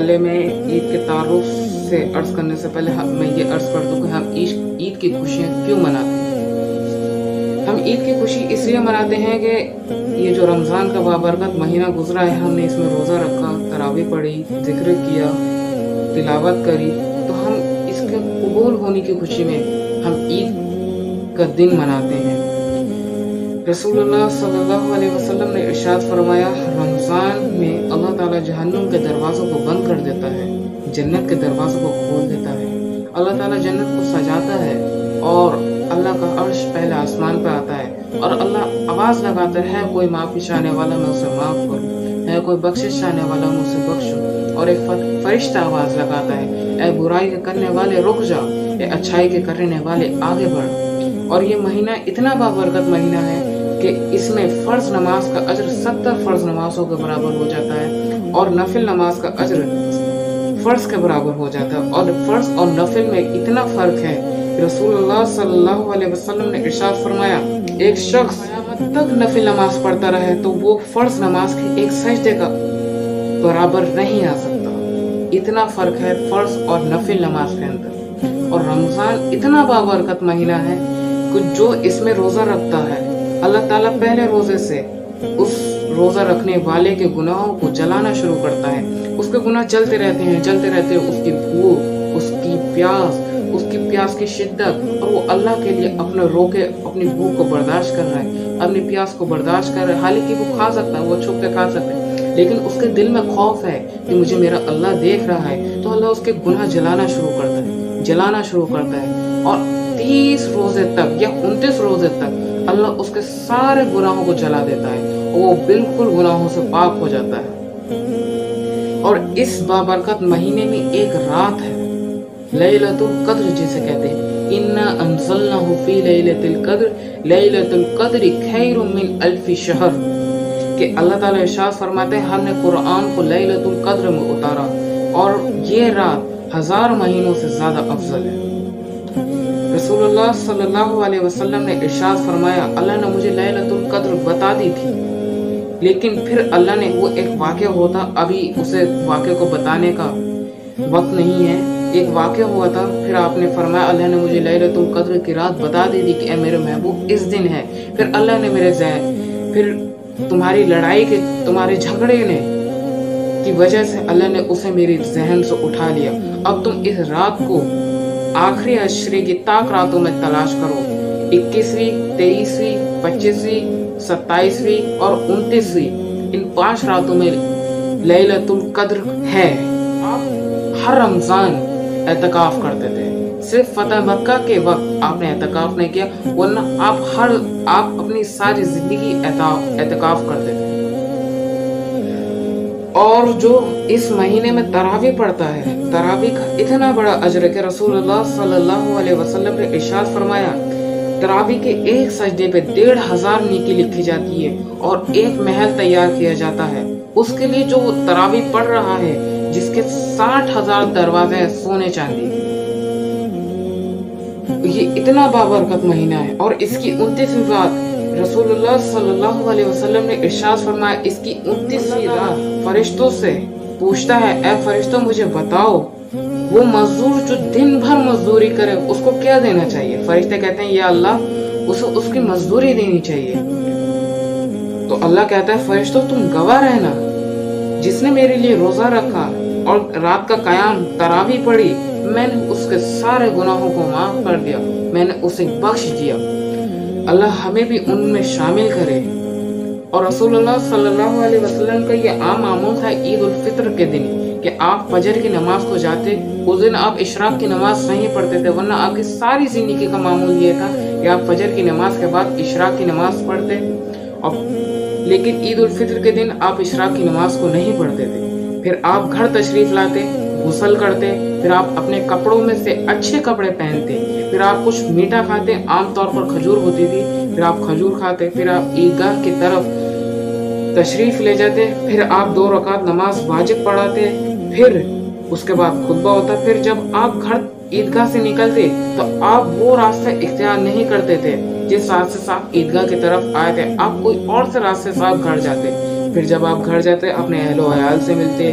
پہلے میں عید کے تعارف سے عرض کرنے سے پہلے میں یہ عرض کر دوں کہ ہم عید کی خوشیاں کیوں مناتے ہیں۔ ہم عید کی خوشی اس لیے مناتے ہیں کہ یہ جو رمضان کا بابرکت مہینہ گزرا ہے، ہم نے اس میں روزہ رکھا، تراویح پڑھی، ذکر کیا، تلاوت کری، تو ہم اس کے قبول ہونے کی خوشی میں ہم عید کا دن مناتے ہیں۔ رسول اللہ صلی اللہ علیہ وسلم نے ارشاد فرمایا، رمضان میں اللہ تعالیٰ جہنم کے دروازوں کو بند کر دیتا ہے، جنت کے دروازوں کو کھول دیتا ہے۔ اللہ تعالیٰ جنت کو سجاتا ہے اور اللہ کا عرش پہلے آسمان پہ آتا ہے اور اللہ آواز لگاتا ہے، کوئی معافی چاہنے والا میں اسے معاف کروں، ہے کوئی بخشش چاہنے والا میں اسے بخشوں، اور ایک فرشتہ آواز لگاتا ہے، اے برائی کے کرنے والے رک جا، اے اچھائی کے کرنے والے آگے بڑھ۔ اور یہ مہینہ اتنا بابرکت مہینہ ہے کہ اس میں فرض نماز کا اجر 70 فرض نمازوں کے برابر ہو جاتا ہے اور نفل نماز کا اجر فرض کے برابر ہو جاتا ہے۔ اور فرض اور نفل میں اتنا فرق ہے، رسول اللہ صلی اللہ علیہ وسلم نے ارشاد فرمایا، ایک شخص قیامت تک نفل نماز پڑھتا رہے تو وہ فرض نماز کے ایک سجدے کا برابر نہیں آ سکتا۔ اتنا فرق ہے فرض اور نفل نماز کے اندر۔ اور رمضان اتنا بابرکت مہینہ ہے کہ جو اس میں روزہ رکھتا ہے، اللہ تعالیٰ پہلے روزے سے اس روزہ رکھنے والے کے گناہوں کو جلانا شروع کرتا ہے۔ اس کے گناہ چلتے رہتے ہیں، اس کی بھوک، اس کی پیاس کی شدت، اور وہ اللہ کے لیے اپنی بھوک کو برداشت کر رہا ہے، اپنی پیاس کو برداشت کر رہا ہے۔ حالانکہ وہ کھا سکتا ہے، وہ چھپ کے کھا سکتا ہے، لیکن اس کے دل میں خوف ہے کہ مجھے میرا اللہ دیکھ رہا ہے، تو اللہ اس کے گناہ جلانا شروع کرتا ہے اور 30 روزے تک یا 29 روزے تک اللہ اس کے سارے گناہوں کو جلا دیتا ہے، وہ بالکل گناہوں سے پاک ہو جاتا ہے۔ اور اس بابرکت مہینے میں ایک رات ہے، لیلۃ القدر جسے کہتے ہیں، انا انزلناہ فی لیلۃ القدر، لیلۃ القدر خیر من الف شہر، کہ اللہ تعالیٰ ارشاد فرماتے ہیں، ہم نے قرآن کو لیلۃ القدر میں اتارا اور یہ رات 1000 مہینوں سے زیادہ افضل ہے۔ رسول اللہ صلی اللہ علیہ وسلم نے ارشاد فرمایا، اللہ نے مجھے لیلۃ القدر بتا دی تھی، لیکن پھر اللہ نے وہ ایک واقعہ ہوتا، ابھی اسے واقعے کو بتانے کا وقت نہیں ہے، ایک واقعہ ہوا تھا، پھر آپ نے فرمایا اللہ نے مجھے لیلۃ القدر کی رات بتا دی تھی کہ اے میرے محبوب اس دن ہے، پھر اللہ نے میرے ذہن، پھر تمہاری لڑائی کے تمہارے جھگڑے کی وجہ سے اللہ نے اسے میرے ذہن سے اٹھا لیا، اب تم اس رات کو آخری عشرے کی طاق راتوں میں تلاش کرو، 21ویں، 23ویں، 25ویں، 27ویں اور 29ویں، ان 5 راتوں میں لیلۃ القدر ہے۔ آپ ہر رمضان اعتکاف کرتے تھے، صرف فتح مکہ کے وقت آپ نے اعتکاف نہیں کیا، ورنہ آپ اپنی ساری زندگی اعتکاف کرتے تھے۔ اور جو اس مہینے میں تراویح پڑھتا ہے، تراویح کا اتنا بڑا اجر ہے کہ رسول اللہ صلی اللہ علیہ وسلم نے ارشاد فرمایا، تراویح کے ایک سجدے پہ 1500 نیکی لکھی جاتی ہے اور ایک محل تیار کیا جاتا ہے اس کے لیے جو تراویح پڑھ رہا ہے، جس کے 60,000 دروازے ہیں سونے چاندی۔ یہ اتنا بابرکت مہینہ ہے۔ اور اس کی 29ویں رات رسول اللہ صلی اللہ علیہ وسلم نے ارشاد فرمایا، اس کی 29ویں رات فرشتوں سے پوچھتا ہے، اے فرشتوں مجھے بتاؤ، وہ مزدور جو دن بھر مزدوری کرے اس کو کیا دینا چاہیے؟ فرشتے کہتے ہیں، یا اللہ اسے اس کی مزدوری دینی چاہیے۔ تو اللہ کہتا ہے، فرشتوں تم گواہ رہنا، جس نے میرے لیے روزہ رکھا اور رات کا قیام تراویح پڑھی، میں نے اس کے سارے گناہوں کو معاف کر دیا، میں نے اسے بخش دیا۔ اللہ ہمیں بھی ان میں شامل کرے۔ اور رسول اللہ صلی اللہ علیہ وسلم کا یہ عام معمول تھا عید الفطر کے دن کہ آپ فجر کی نماز کو جاتے، اس دن آپ اشراق کی نماز نہیں پڑھتے تھے، ورنہ آپ کی ساری زندگی کا معمول یہ تھا کہ آپ فجر کی نماز کے بعد اشراق کی نماز پڑھتے، لیکن عید الفطر کے دن آپ اشراق کی نماز کو نہیں پڑھتے تھے۔ پھر آپ گھر تشریف لاتے، غسل کرتے، پھر آپ اپنے کپڑوں میں سے اچھے کپڑے پہنتے، پھر آپ کچھ میٹھا کھاتے، عام طور پر کھجور ہوتی تھی، پھر آپ کھجور کھاتے، پھر آپ عیدگاہ کی طرف تشریف لے جاتے، پھر آپ 2 رکعت نماز واجب پڑھاتے، پھر اس کے بعد خطبہ ہوتا، پھر جب آپ گھر عیدگاہ سے نکلتے تو آپ وہ راستہ اختیار نہیں کرتے تھے جس راستے سے آپ عیدگاہ کی طرف آئے تھے، آپ کوئی اور سے راستے سے آپ گھر جاتے، پھر جب آپ گھر جاتے اپنے اہل و عیال سے ملتے،